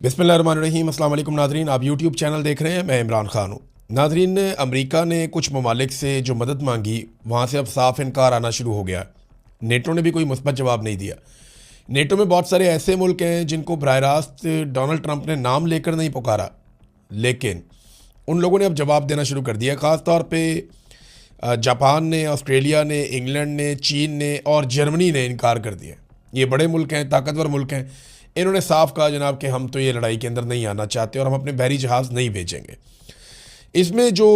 बिस्मिल्लाहिर्रहमानिर्रहीम। अस्सलाम वालेकुम नाज़रीन, आप यूट्यूब चैनल देख रहे हैं। मैं इमरान ख़ान हूँ। नाज़रीन, अमेरिका ने कुछ ममालिक से जो मदद मांगी वहाँ से अब साफ इनकार आना शुरू हो गया। नेटो ने भी कोई मुस्बत जवाब नहीं दिया। नेटो में बहुत सारे ऐसे मुल्क हैं जिनको बराह रास्त डोनाल्ड ट्रंप ने नाम लेकर नहीं पुकारा, लेकिन उन लोगों ने अब जवाब देना शुरू कर दिया। ख़ास तौर पर जापान ने, ऑस्ट्रेलिया ने, इंग्लैंड ने, चीन ने और जर्मनी ने इनकार कर दिया। ये बड़े मुल्क हैं, ताकतवर मुल्क हैं। इन्होंने साफ कहा जनाब कि हम तो ये लड़ाई के अंदर नहीं आना चाहते और हम अपने बहरी जहाज़ नहीं भेजेंगे। इसमें जो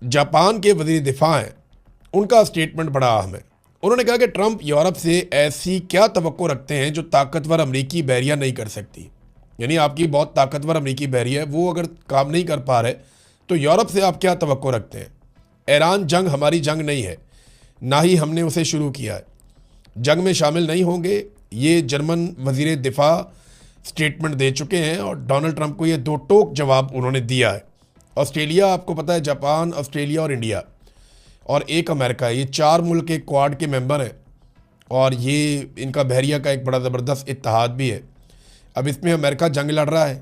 जापान के वज़ीर दिफा हैं उनका स्टेटमेंट बड़ा अहम है। उन्होंने कहा कि ट्रंप यूरोप से ऐसी क्या तवक्को रखते हैं जो ताकतवर अमरीकी बहरिया नहीं कर सकती। यानी आपकी बहुत ताकतवर अमरीकी बहरिया है, वो अगर काम नहीं कर पा रहे तो यूरोप से आप क्या तवक्को रखते हैं। ईरान जंग हमारी जंग नहीं है, ना ही हमने उसे शुरू किया है। जंग में शामिल नहीं होंगे, ये जर्मन वज़ीर दिफा स्टेटमेंट दे चुके हैं और डोनाल्ड ट्रंप को ये दो टोक जवाब उन्होंने दिया है। ऑस्ट्रेलिया, आपको पता है, जापान, ऑस्ट्रेलिया और इंडिया और एक अमेरिका, ये चार मुल्क एक क्वाड के मेंबर हैं और ये इनका बहरिया का एक बड़ा ज़बरदस्त इत्तेहाद भी है। अब इसमें अमेरिका जंग लड़ रहा है।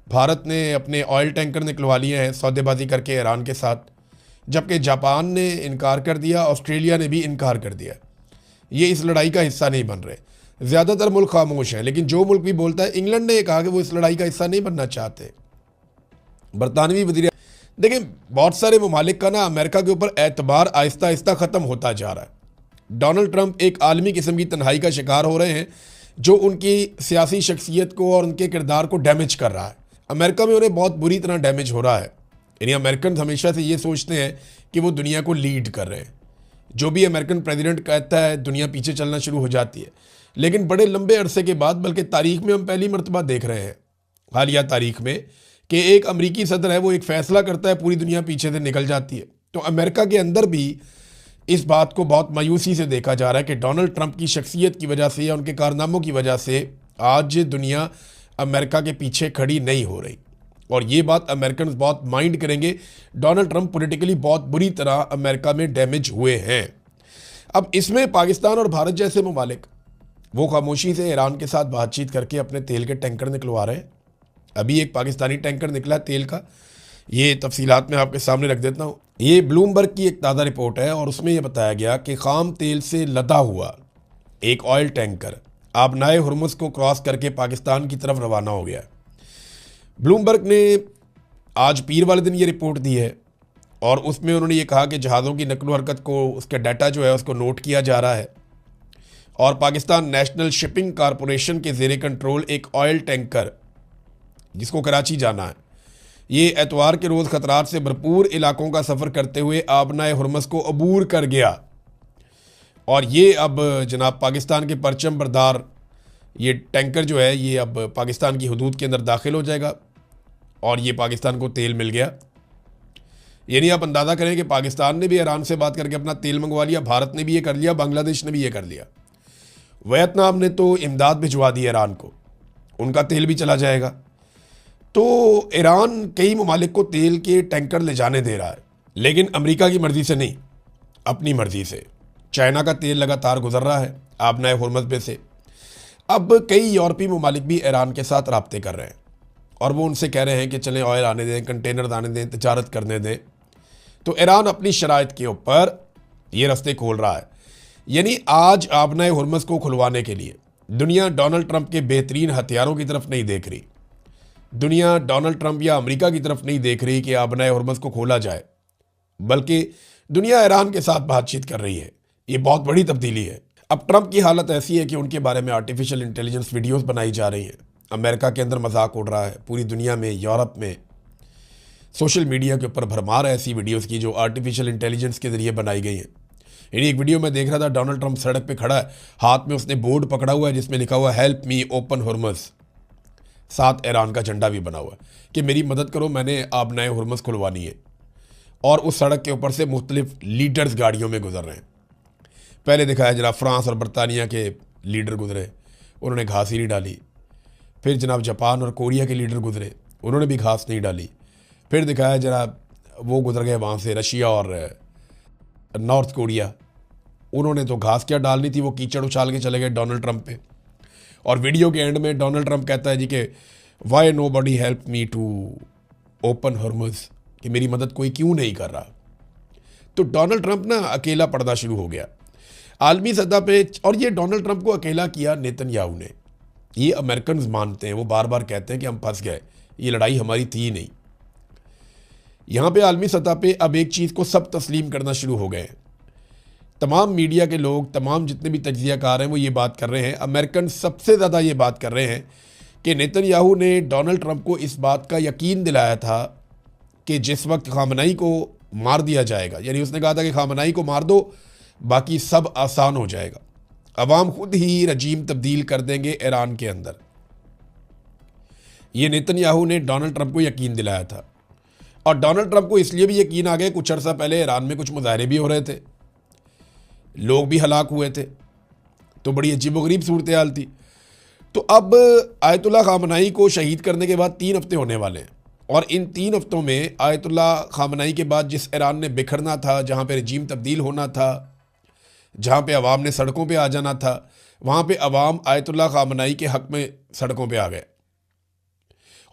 भारत ने अपने ऑयल टैंकर निकलवा लिए हैं सौदेबाजी करके ईरान के साथ, जबकि जापान ने इनकार कर दिया, ऑस्ट्रेलिया ने भी इनकार कर दिया। ये इस लड़ाई का हिस्सा नहीं बन रहे। ज़्यादातर मुल्क खामोश हैं, लेकिन जो मुल्क भी बोलता है, इंग्लैंड ने कहा कि वो इस लड़ाई का हिस्सा नहीं बनना चाहते। बरतानवी वज़ीर, देखिए, बहुत सारे ममालिक का ना अमेरिका के ऊपर एतबार आहिस्ता आहिस्ता ख़त्म होता जा रहा है। डोनाल्ड ट्रंप एक आलमी किस्म की तन्हाई का शिकार हो रहे हैं जो उनकी सियासी शख्सियत को और उनके किरदार को डैमेज कर रहा है। अमेरिका में उन्हें बहुत बुरी तरह डैमेज हो रहा है। यानी अमेरिकन हमेशा से ये सोचते हैं कि वो दुनिया को लीड कर रहे हैं। जो भी अमेरिकन प्रेसिडेंट कहता है दुनिया पीछे चलना शुरू हो जाती है। लेकिन बड़े लंबे अरसे के बाद, बल्कि तारीख में हम पहली मरतबा देख रहे हैं, हालिया तारीख में, कि एक अमरीकी सदर है वो एक फ़ैसला करता है, पूरी दुनिया पीछे से निकल जाती है। तो अमेरिका के अंदर भी इस बात को बहुत मायूसी से देखा जा रहा है कि डोनाल्ड ट्रंप की शख्सियत की वजह से या उनके कारनामों की वजह से आज दुनिया अमेरिका के पीछे खड़ी नहीं हो रही। और ये बात अमेरिकन बहुत माइंड करेंगे। डोनाल्ड ट्रंप पॉलिटिकली बहुत बुरी तरह अमेरिका में डैमेज हुए हैं। अब इसमें पाकिस्तान और भारत जैसे ममालिक वो खामोशी से ईरान के साथ बातचीत करके अपने तेल के टैंकर निकलवा रहे हैं। अभी एक पाकिस्तानी टैंकर निकला है तेल का, ये तफसीलात मैं आपके सामने रख देता हूँ। ये ब्लूमबर्ग की एक ताज़ा रिपोर्ट है और उसमें यह बताया गया कि खाम तेल से लदा हुआ एक ऑयल टैंकर आबनाए हुर्मुज़ को क्रॉस करके पाकिस्तान की तरफ रवाना हो गया। ब्लूमबर्ग ने आज पीर वाले दिन ये रिपोर्ट दी है और उसमें उन्होंने ये कहा कि जहाज़ों की नकलो हरकत को, उसका डाटा जो है उसको नोट किया जा रहा है और पाकिस्तान नेशनल शिपिंग कॉरपोरेशन के ज़ेरे कंट्रोल एक ऑयल टैंकर जिसको कराची जाना है, ये एतवार के रोज़ ख़तरात से भरपूर इलाकों का सफ़र करते हुए आबनाए हुर्मुज़ को अबूर कर गया। और ये अब जनाब पाकिस्तान के परचम बरदार ये टैंकर जो है ये अब पाकिस्तान की हदूद के अंदर दाखिल हो जाएगा और ये पाकिस्तान को तेल मिल गया। यानी आप अंदाज़ा करें कि पाकिस्तान ने भी ईरान से बात करके अपना तेल मंगवा लिया, भारत ने भी ये कर लिया, बांग्लादेश ने भी ये कर लिया। वियतनाम ने तो इमदाद भिजवा दी ईरान को, उनका तेल भी चला जाएगा। तो ईरान कई ममालिक को तेल के टैंकर ले जाने दे रहा है, लेकिन अमेरिका की मर्ज़ी से नहीं, अपनी मर्ज़ी से। चाइना का तेल लगातार गुजर रहा है आबनाए हुर्मुज़ पे से। अब कई यूरोपीय ममालिक भी ईरान के साथ राब्ते कर रहे हैं और वो उनसे कह रहे हैं कि चलें ऑयल आने दें, कंटेनर आने दें, तजारत करने दें। तो ईरान अपनी शराइत के ऊपर ये रास्ते खोल रहा है। यानी आज आबनाए हुर्मुज़ को खुलवाने के लिए दुनिया डोनाल्ड ट्रंप के बेहतरीन हथियारों की तरफ नहीं देख रही। दुनिया डोनाल्ड ट्रंप या अमेरिका की तरफ नहीं देख रही कि आबनाए हुर्मुज़ को खोला जाए, बल्कि दुनिया ईरान के साथ बातचीत कर रही है। ये बहुत बड़ी तब्दीली है। अब ट्रंप की हालत ऐसी है कि उनके बारे में आर्टिफिशियल इंटेलिजेंस वीडियोज़ बनाई जा रही हैं। अमेरिका के अंदर मजाक उड़ रहा है, पूरी दुनिया में, यूरोप में, सोशल मीडिया के ऊपर भरमार है ऐसी वीडियोस की जो आर्टिफिशियल इंटेलिजेंस के ज़रिए बनाई गई हैं। यानी एक वीडियो में देख रहा था, डोनाल्ड ट्रंप सड़क पे खड़ा है, हाथ में उसने बोर्ड पकड़ा हुआ है जिसमें लिखा हुआ है हेल्प मी ओपन हुर्मुज़, साथ ईरान का झंडा भी बना हुआ है कि मेरी मदद करो, मैंने आबनाए हुर्मुज़ खुलवानी है। और उस सड़क के ऊपर से मुख्तलिफ लीडर्स गाड़ियों में गुजर रहे हैं। पहले दिखाया जनाब फ्रांस और बरतानिया के लीडर गुजरे, उन्होंने घास ही नहीं डाली। फिर जनाब जापान और कोरिया के लीडर गुजरे, उन्होंने भी घास नहीं डाली। फिर दिखाया जनाब वो गुजर गए वहाँ से रशिया और नॉर्थ कोरिया, उन्होंने तो घास क्या डालनी थी, वो कीचड़ उछाल के चले गए डोनाल्ड ट्रंप पे। और वीडियो के एंड में डोनाल्ड ट्रंप कहता है जी कि why nobody help me to open Hormuz, कि मेरी मदद कोई क्यों नहीं कर रहा। तो डोनाल्ड ट्रंप ना अकेला पड़ना शुरू हो गया आलमी सतह पे। और ये डोनाल्ड ट्रंप को अकेला किया नेतन्याहू ने। ये अमेरिकन मानते हैं, वो बार बार कहते हैं कि हम फंस गए, ये लड़ाई हमारी थी नहीं। यहाँ पे आलमी सतह पे अब एक चीज़ को सब तस्लीम करना शुरू हो गए हैं। तमाम मीडिया के लोग, तमाम जितने भी तज्जियाकार हैं वो ये बात कर रहे हैं, अमेरिकन सबसे ज़्यादा ये बात कर रहे हैं कि नेतन्याहू ने डोनाल्ड ट्रंप को इस बात का यकीन दिलाया था कि जिस वक्त खामनेई को मार दिया जाएगा, यानी उसने कहा था कि खामनेई को मार दो, बाकी सब आसान हो जाएगा, अवाम खुद ही रजीम तब्दील कर देंगे ईरान के अंदर। ये नेतन्याहू ने डोनाल्ड ट्रंप को यकीन दिलाया था। और डोनाल्ड ट्रंप को इसलिए भी यकीन आ गया, कुछ अर्सा पहले ईरान में कुछ मुजाहरे भी हो रहे थे, लोग भी हलाक हुए थे, तो बड़ी अजीबोगरीब सूरत हाल थी। तो अब आयतुल्लाह खामनेई को शहीद करने के बाद 3 हफ्ते होने वाले हैं, और इन 3 हफ्तों में आयतुल्लाह खामनेई के बाद जिस ईरान ने बिखरना था, जहाँ पे रजीम तब्दील होना था, जहाँ पे अवाम ने सड़कों पे आ जाना था, वहाँ पे अवाम आयतुल्लाह खामनेई के हक़ में सड़कों पे आ गए।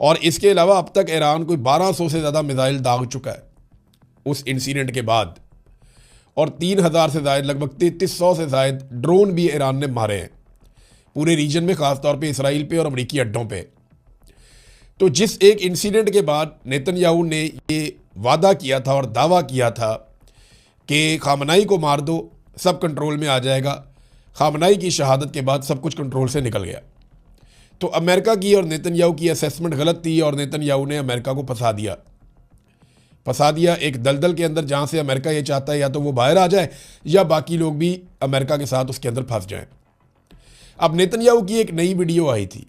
और इसके अलावा अब तक ईरान कोई 1200 से ज़्यादा मिसाइल दाग चुका है उस इंसिडेंट के बाद, और 3000 से ज़ायद, लगभग 3300 से ज़ायद ड्रोन भी ईरान ने मारे हैं पूरे रीजन में, ख़ास तौर पे इसराइल पे और अमरीकी अड्डों पे। तो जिस एक इंसिडेंट के बाद नेतन्याहू ने ये वादा किया था और दावा किया था कि खामनेई को मार दो, सब कंट्रोल में आ जाएगा, खामनेई की शहादत के बाद सब कुछ कंट्रोल से निकल गया। तो अमेरिका की और नेतन्याहू की असेसमेंट गलत थी, और नेतन्याहू ने अमेरिका को फंसा दिया एक दलदल के अंदर, जहाँ से अमेरिका ये चाहता है या तो वो बाहर आ जाए या बाकी लोग भी अमेरिका के साथ उसके अंदर फंस जाएं। अब नेतन्याहू की एक नई वीडियो आई थी,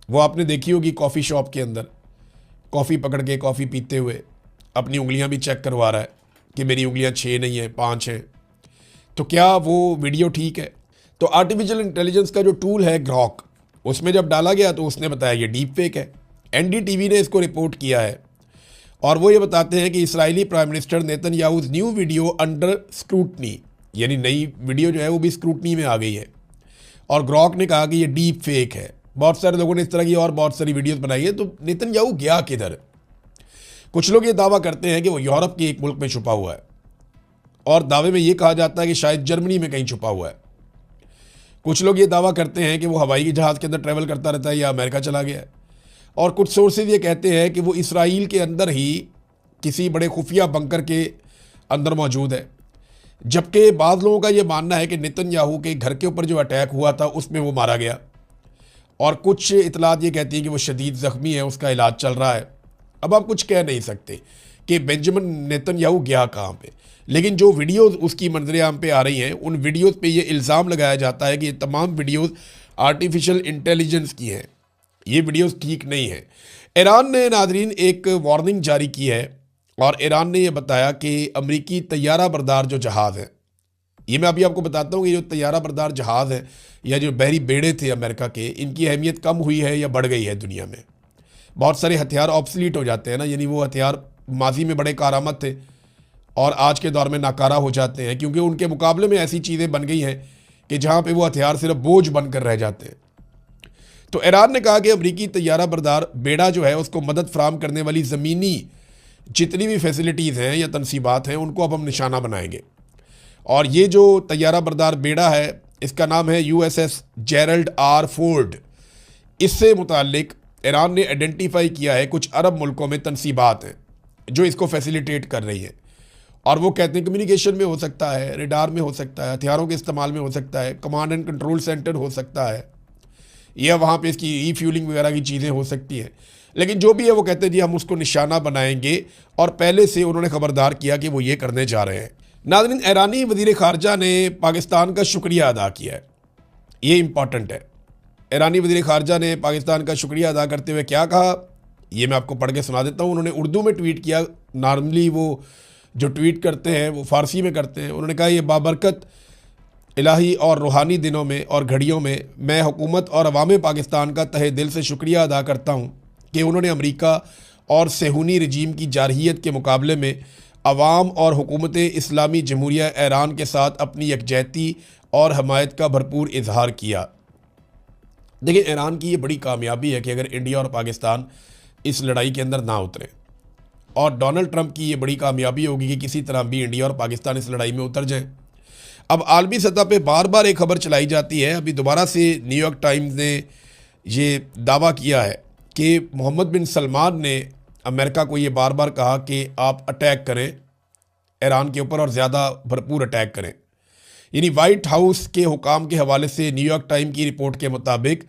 वो आपने देखी होगी, कॉफ़ी शॉप के अंदर कॉफ़ी पकड़ के कॉफ़ी पीते हुए अपनी उंगलियां भी चेक करवा रहा है कि मेरी उंगलियां 6 नहीं हैं, 5 हैं। तो क्या वो वीडियो ठीक है? तो आर्टिफिशियल इंटेलिजेंस का जो टूल है ग्रॉक, उसमें जब डाला गया तो उसने बताया ये डीप फेक है। एनडीटीवी ने इसको रिपोर्ट किया है, और वो ये बताते हैं कि Israeli prime minister Netanyahu's new video under scrutiny, यानी नई वीडियो जो है वो भी स्क्रूटनी में आ गई है, और ग्रॉक ने कहा कि ये डीप फेक है। बहुत सारे लोगों ने इस तरह की और बहुत सारी वीडियोस बनाई है। तो नेतन्याहू गया किधर? कुछ लोग ये दावा करते हैं कि वो यूरोप के एक मुल्क में छुपा हुआ है, और दावे में ये कहा जाता है कि शायद जर्मनी में कहीं छुपा हुआ है। कुछ लोग ये दावा करते हैं कि वो हवाई जहाज़ के अंदर ट्रैवल करता रहता है या अमेरिका चला गया है, और कुछ सोर्सेज ये कहते हैं कि वो इसराइल के अंदर ही किसी बड़े खुफिया बंकर के अंदर मौजूद है। जबकि बाज़ लोगों का ये मानना है कि नेतन्याहू के घर के ऊपर जो अटैक हुआ था उसमें वो मारा गया, और कुछ इतलात ये कहती हैं कि वो शदीद ज़ख्मी है, उसका इलाज चल रहा है। अब आप कुछ कह नहीं सकते कि बेंजामिन नेतन्याहू गया कहाँ पे, लेकिन जो वीडियोज़ उसकी मंजर-ए-आम पे आ रही हैं, उन वीडियोज़ पे ये इल्ज़ाम लगाया जाता है कि ये तमाम वीडियोज़ आर्टिफिशियल इंटेलिजेंस की हैं, ये वीडियोज़ ठीक नहीं है। ईरान ने नाज़रीन एक वार्निंग जारी की है, और ईरान ने यह बताया कि अमरीकी तैयारा बरदार जो जहाज़ हैं, ये मैं अभी आपको बताता हूँ कि जो तैयारा बरदार जहाज़ हैं या जो बहरी बेड़े थे अमेरिका के, इनकी अहमियत कम हुई है या बढ़ गई है दुनिया में। बहुत सारे हथियार ऑब्सलीट हो जाते हैं ना, यानी वो हथियार माजी में बड़े कारआमद थे और आज के दौर में नाकारा हो जाते हैं, क्योंकि उनके मुकाबले में ऐसी चीज़ें बन गई हैं कि जहाँ पे वो हथियार सिर्फ बोझ बनकर रह जाते हैं। तो ईरान ने कहा कि अमरीकी तैयारा बरदार बेड़ा जो है उसको मदद फराहम करने वाली ज़मीनी जितनी भी फैसिलिटीज़ हैं या तनसीबात हैं, उनको अब हम निशाना बनाएंगे। और ये जो तैयारा बरदार बेड़ा है, इसका नाम है USS जेरल्ड आर फोर्ड। इससे मुताल्लिक ईरान ने आइडेंटिफाई किया है कुछ अरब मुल्कों में तनसीबात हैं जो इसको फैसिलिटेट कर रही है, और वो कहते हैं कम्युनिकेशन में हो सकता है, रेडार में हो सकता है, हथियारों के इस्तेमाल में हो सकता है, कमांड एंड कंट्रोल सेंटर हो सकता है, या वहाँ पे इसकी रीफ्यूलिंग वगैरह की चीज़ें हो सकती हैं। लेकिन जो भी है वो कहते हैं जी हम उसको निशाना बनाएंगे, और पहले से उन्होंने खबरदार किया कि वो ये करने जा रहे हैं। नाज़रीन, ईरानी वज़ीर ख़ारजा ने पाकिस्तान का शुक्रिया अदा किया है, ये इंपॉर्टेंट है। ईरानी वज़ीर ख़ारजा ने पाकिस्तान का शुक्रिया अदा करते हुए क्या कहा, ये मैं आपको पढ़ के सुना देता हूँ। उन्होंने उर्दू में ट्वीट किया, नॉर्मली वो जो ट्वीट करते हैं वो फ़ारसी में करते हैं। उन्होंने कहा ये बाबरकत इलाही और रूहानी दिनों में और घड़ियों में मैं हुकूमत और अवाम पाकिस्तान का तहे दिल से शुक्रिया अदा करता हूँ कि उन्होंने अमरीका और सेहूनी रजीम की जारहियत के मुकाबले में अवाम और हुकूमत इस्लामी जमहूरिया ईरान के साथ अपनी यकजहती और हमायत का भरपूर इजहार किया। देखिए, ईरान की ये बड़ी कामयाबी है कि अगर इंडिया और पाकिस्तान इस लड़ाई के अंदर ना उतरे, और डोनाल्ड ट्रंप की ये बड़ी कामयाबी होगी कि किसी तरह भी इंडिया और पाकिस्तान इस लड़ाई में उतर जाएं। अब आलमी सतह पे बार बार एक खबर चलाई जाती है, अभी दोबारा से न्यूयॉर्क टाइम्स ने ये दावा किया है कि मोहम्मद बिन सलमान ने अमेरिका को ये बार बार कहा कि आप अटैक करें ईरान के ऊपर और ज़्यादा भरपूर अटैक करें। यानी वाइट हाउस के हुकाम के हवाले से न्यूयॉर्क टाइम की रिपोर्ट के मुताबिक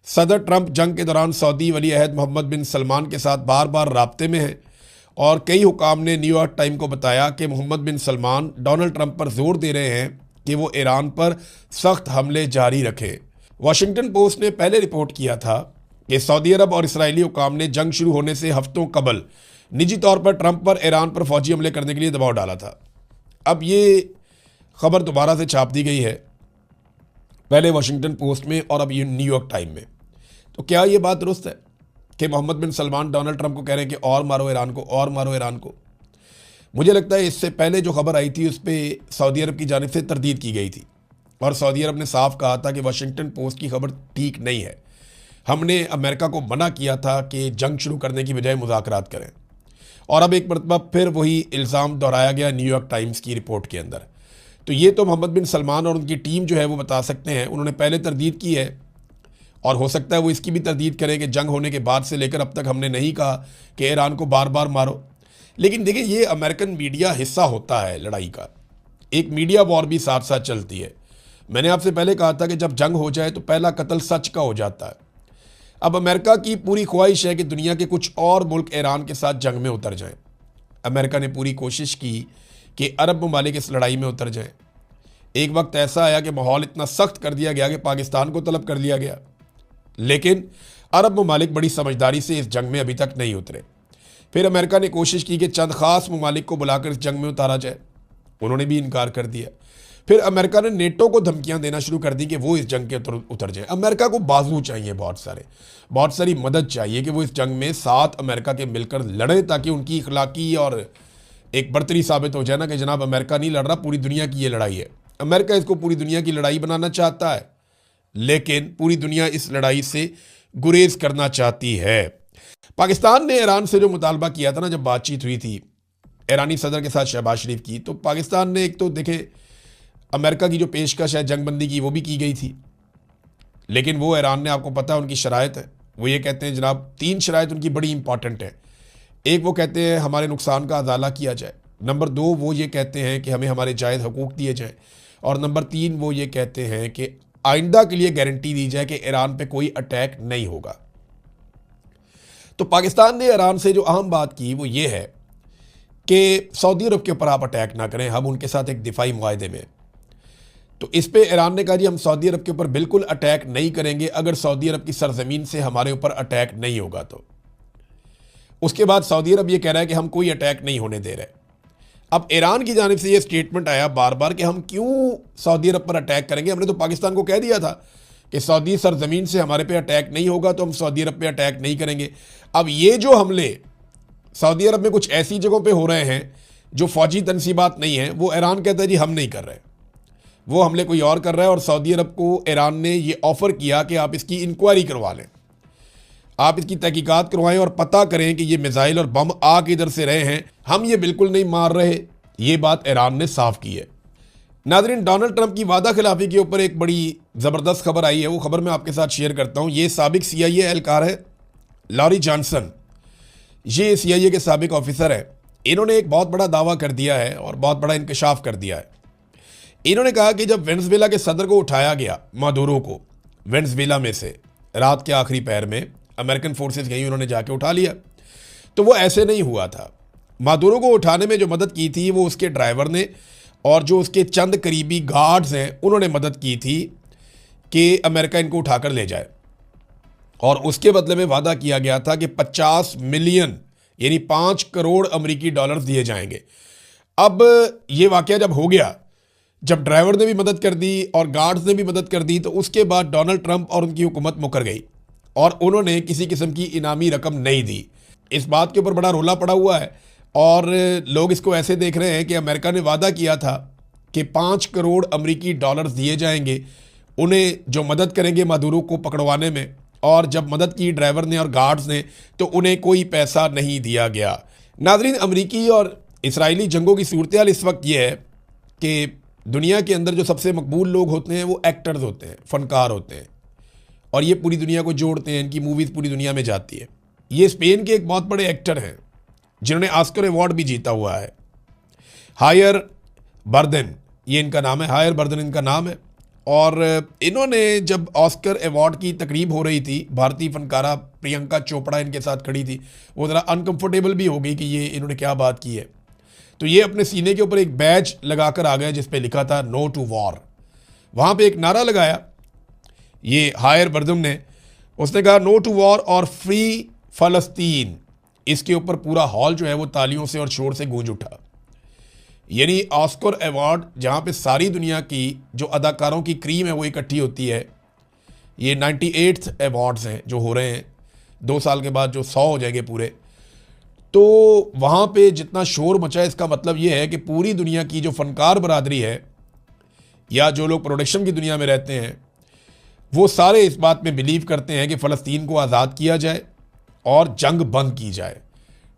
सदर ट्रंप जंग के दौरान सऊदी वली अहद मोहम्मद बिन सलमान के साथ बार बार राब्ते में हैं, और कई हुकाम ने न्यूयॉर्क टाइम को बताया कि मोहम्मद बिन सलमान डोनाल्ड ट्रंप पर जोर दे रहे हैं कि वो ईरान पर सख्त हमले जारी रखें। वाशिंगटन पोस्ट ने पहले रिपोर्ट किया था कि सऊदी अरब और इसराइली हुकाम ने जंग शुरू होने से हफ्तों कबल निजी तौर पर ट्रंप पर ईरान पर फौजी हमले करने के लिए दबाव डाला था। अब ये खबर दोबारा से छाप दी गई है, पहले वाशिंगटन पोस्ट में और अब ये न्यूयॉर्क टाइम में। तो क्या ये बात दुरुस्त है कि मोहम्मद बिन सलमान डोनाल्ड ट्रंप को कह रहे हैं कि और मारो ईरान को, और मारो ईरान को? मुझे लगता है इससे पहले जो खबर आई थी उस पर सऊदी अरब की जानिब से तरदीद की गई थी, और सऊदी अरब ने साफ कहा था कि वाशिंगटन पोस्ट की खबर ठीक नहीं है, हमने अमेरिका को मना किया था कि जंग शुरू करने की बजाय मुज़ाकरात करें। और अब एक मरतबा फिर वही इल्ज़ाम दोहराया गया न्यूयॉर्क टाइम्स की रिपोर्ट के अंदर। तो ये तो मोहम्मद बिन सलमान और उनकी टीम जो है वो बता सकते हैं, उन्होंने पहले तरदीद की है और हो सकता है वो इसकी भी तरदीद करें कि जंग होने के बाद से लेकर अब तक हमने नहीं कहा कि ईरान को बार बार मारो। लेकिन देखिए, ये अमेरिकन मीडिया हिस्सा होता है लड़ाई का, एक मीडिया वॉर भी साथ साथ चलती है। मैंने आपसे पहले कहा था कि जब जंग हो जाए तो पहला कत्ल सच का हो जाता है। अब अमेरिका की पूरी ख्वाहिश है कि दुनिया के कुछ और मुल्क ईरान के साथ जंग में उतर जाएं। अमेरिका ने पूरी कोशिश की कि अरब ममालिक इस लड़ाई में उतर जाएं। एक वक्त ऐसा आया कि माहौल इतना सख्त कर दिया गया कि पाकिस्तान को तलब कर लिया गया, लेकिन अरब ममालिक बड़ी समझदारी से इस जंग में अभी तक नहीं उतरे। फिर अमेरिका ने कोशिश की कि चंद खास ममालिक को बुलाकर इस जंग में उतारा जाए, उन्होंने भी इनकार कर दिया। फिर अमेरिका ने नेटो को धमकियां देना शुरू कर दी कि वो इस जंग के उतर जाए। अमेरिका को बाजू चाहिए, बहुत सारी मदद चाहिए कि वो इस जंग में साथ अमेरिका के मिलकर लड़ें, ताकि उनकी इखलाकी और एक बर्तरी साबित हो जाए ना कि जनाब अमेरिका नहीं लड़ रहा, पूरी दुनिया की ये लड़ाई है। अमेरिका इसको पूरी दुनिया की लड़ाई बनाना चाहता है, लेकिन पूरी दुनिया इस लड़ाई से गुरेज करना चाहती है। पाकिस्तान ने ईरान से जो मुतालबा किया था ना, जब बातचीत हुई थी ईरानी सदर के साथ शहबाज शरीफ की, तो पाकिस्तान ने एक तो देखे अमेरिका की जो पेशकश है जंगबंदी की वो भी की गई थी, लेकिन वो ईरान ने, आपको पता है उनकी शराइत है, वो ये कहते हैं जनाब 3 शराइत उनकी बड़ी इंपॉर्टेंट है। एक, वो कहते हैं हमारे नुकसान का अजाला किया जाए। नंबर 2, वो ये कहते हैं कि हमें हमारे जायज़ हकूक़ दिए जाएँ। और नंबर 3, वो ये कहते हैं कि आइंदा के लिए गारंटी दी जाए कि ईरान पे कोई अटैक नहीं होगा। तो पाकिस्तान ने ईरान से जो अहम बात की वो ये है कि सऊदी अरब के ऊपर आप अटैक ना करें, हम उनके साथ एक दिफाई मुआहदे में। तो इस पे ईरान ने कहा जी हम सऊदी अरब के ऊपर बिल्कुल अटैक नहीं करेंगे अगर सऊदी अरब की सरजमीन से हमारे ऊपर अटैक नहीं होगा। तो उसके बाद सऊदी अरब ये कह रहा है कि हम कोई अटैक नहीं होने दे रहे। अब ईरान की जानिब से ये स्टेटमेंट आया बार बार कि हम क्यों सऊदी अरब पर अटैक करेंगे, हमने तो पाकिस्तान को कह दिया था कि सऊदी सरजमीन से हमारे पे अटैक नहीं होगा, तो हम सऊदी अरब पे अटैक नहीं करेंगे। अब ये जो हमले सऊदी अरब में कुछ ऐसी जगहों पे हो रहे हैं जो फौजी तनसीबात नहीं है, वो ईरान कहता है जी हम नहीं कर रहे, वो हमले कोई और कर रहा है। और सऊदी अरब को ईरान ने ये ऑफ़र किया कि आप इसकी इंक्वायरी करवा लें, आप इसकी तहकीकात करवाएं और पता करें कि ये मिसाइल और बम आ किधर से रहे हैं, हम ये बिल्कुल नहीं मार रहे। ये बात ईरान ने साफ की है। नाज़रीन, डोनाल्ड ट्रंप की वादा खिलाफी के ऊपर एक बड़ी ज़बरदस्त खबर आई है, वो खबर मैं आपके साथ शेयर करता हूँ। ये साबिक CIA एहलकार है लॉरी जॉनसन, ये CIA के साबिक ऑफिसर है। इन्होंने एक बहुत बड़ा दावा कर दिया है और बहुत बड़ा इंकशाफ कर दिया है। इन्होंने कहा कि जब वेनेजुएला के सदर को उठाया गया, मादुरो को, वेनेजुएला में से रात के आखिरी पहर में अमेरिकन फोर्सेस गई, उन्होंने जाके उठा लिया, तो वो ऐसे नहीं हुआ था। मादुरो को उठाने में जो मदद की थी वो उसके ड्राइवर ने और जो उसके चंद करीबी गार्ड्स हैं उन्होंने मदद की थी कि अमेरिका इनको उठाकर ले जाए। और उसके बदले में वादा किया गया था कि 50 मिलियन यानी 5 करोड़ अमेरिकी डॉलर दिए जाएंगे। अब ये वाकया जब हो गया, जब ड्राइवर ने भी मदद कर दी और गार्ड्स ने भी मदद कर दी, तो उसके बाद डोनाल्ड ट्रंप और उनकी हुकूमत मुकर गई और उन्होंने किसी किस्म की इनामी रकम नहीं दी। इस बात के ऊपर बड़ा रोला पड़ा हुआ है और लोग इसको ऐसे देख रहे हैं कि अमेरिका ने वादा किया था कि 5 करोड़ अमेरिकी डॉलर दिए जाएंगे, उन्हें जो मदद करेंगे मादुरो को पकड़वाने में, और जब मदद की ड्राइवर ने और गार्ड्स ने तो उन्हें कोई पैसा नहीं दिया गया। नाज़रीन, अमरीकी और इसराइली जंगों की सूरत इस वक्त ये है कि दुनिया के अंदर जो सबसे मकबूल लोग होते हैं वो एक्टर्स होते हैं, फ़नकार होते हैं, और ये पूरी दुनिया को जोड़ते हैं, इनकी मूवीज़ पूरी दुनिया में जाती है। ये स्पेन के एक बहुत बड़े एक्टर हैं जिन्होंने ऑस्कर अवार्ड भी जीता हुआ है। हायर बर्दन ये इनका नाम है, हायर बर्दन इनका नाम है। और इन्होंने जब ऑस्कर अवार्ड की तकरीब हो रही थी, भारतीय फनकारा प्रियंका चोपड़ा इनके साथ खड़ी थी, वो ज़रा अनकंफर्टेबल भी हो गई कि ये इन्होंने क्या बात की है। तो ये अपने सीने के ऊपर एक बैज लगा कर आ गए जिस पे लिखा था नो टू वॉर। वहाँ पे एक नारा लगाया ये हायर बर्दम ने, उसने कहा नो टू वॉर और फ्री फ़लस्तीन। इसके ऊपर पूरा हॉल जो है वो तालियों से और शोर से गूंज उठा। यानी ऑस्कर अवार्ड जहाँ पे सारी दुनिया की जो अदाकारों की क्रीम है वो इकट्ठी होती है। ये 98th अवार्ड्स हैं जो हो रहे हैं, 2 साल के बाद जो 100 हो जाएंगे पूरे। तो वहाँ पे जितना शोर मचा है, इसका मतलब ये है कि पूरी दुनिया की जो फनकार बरादरी है या जो लोग प्रोडक्शन की दुनिया में रहते हैं वो सारे इस बात में बिलीव करते हैं कि फ़लस्तीन को आज़ाद किया जाए और जंग बंद की जाए।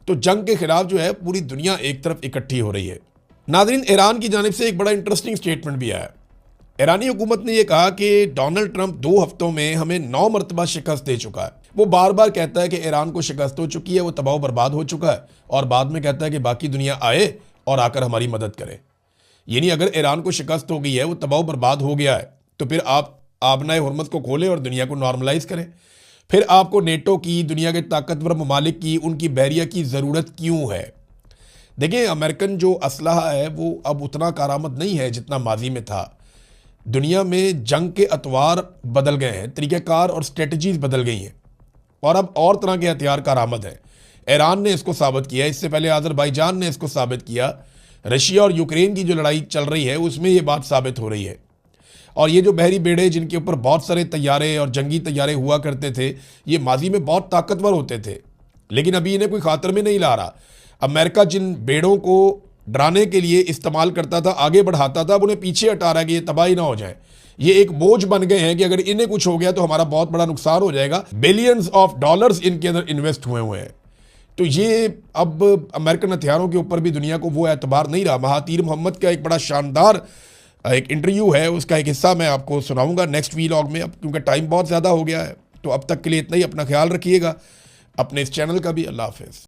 तो जंग के ख़िलाफ़ जो है पूरी दुनिया एक तरफ इकट्ठी हो रही है। नाज़रीन, ईरान की जानिब से एक बड़ा इंटरेस्टिंग स्टेटमेंट भी आया। ईरानी हुकूमत ने यह कहा कि डोनाल्ड ट्रंप 2 हफ्तों में हमें 9 मरतबा शिकस्त दे चुका है। वो बार बार कहता है कि ईरान को शिकस्त हो चुकी है, वो तबाह बर्बाद हो चुका है, और बाद में कहता है कि बाकी दुनिया आए और आकर हमारी मदद करे। यानी अगर ईरान को शिकस्त हो गई है, वो तबाह बर्बाद हो गया है, तो फिर आप आबनाए हुर्मत को खोलें और दुनिया को नॉर्मलाइज करें। फिर आपको नेटो की, दुनिया के ताकतवर ममालिक की, उनकी बहरिया की ज़रूरत क्यों है? देखिए, अमेरिकन जो असलहा है वो अब उतना कारामद नहीं है जितना माजी में था। दुनिया में जंग के अतवार बदल गए हैं, तरीक़ाकार और स्ट्रेटजीज बदल गई हैं, और अब और तरह के हथियार कारामद हैं। ईरान ने इसको साबित किया, इससे पहले अज़रबैजान ने इसको साबित किया। रशिया और यूक्रेन की जो लड़ाई चल रही है उसमें ये बात साबित हो रही है। और ये जो बहरी बेड़े जिनके ऊपर बहुत सारे तैयारे और जंगी तैयारे हुआ करते थे, ये माजी में बहुत ताकतवर होते थे, लेकिन अभी इन्हें कोई खातर में नहीं ला रहा। अमेरिका जिन बेड़ों को डराने के लिए इस्तेमाल करता था, आगे बढ़ाता था, अब उन्हें पीछे हटा रहा है कि ये तबाही ना हो जाए। ये एक बोझ बन गए हैं कि अगर इन्हें कुछ हो गया तो हमारा बहुत बड़ा नुकसान हो जाएगा। बिलियंस ऑफ डॉलर्स इनके अंदर इन्वेस्ट हुए हैं। तो ये अब अमेरिकन हथियारों के ऊपर भी दुनिया को वो एतबार नहीं रहा। महातीर मोहम्मद का एक बड़ा शानदार एक इंटरव्यू है, उसका एक हिस्सा मैं आपको सुनाऊंगा नेक्स्ट वीलॉग में, अब क्योंकि टाइम बहुत ज़्यादा हो गया है। तो अब तक के लिए इतना ही। अपना ख्याल रखिएगा, अपने इस चैनल का भी। अल्लाह हाफ़िज़।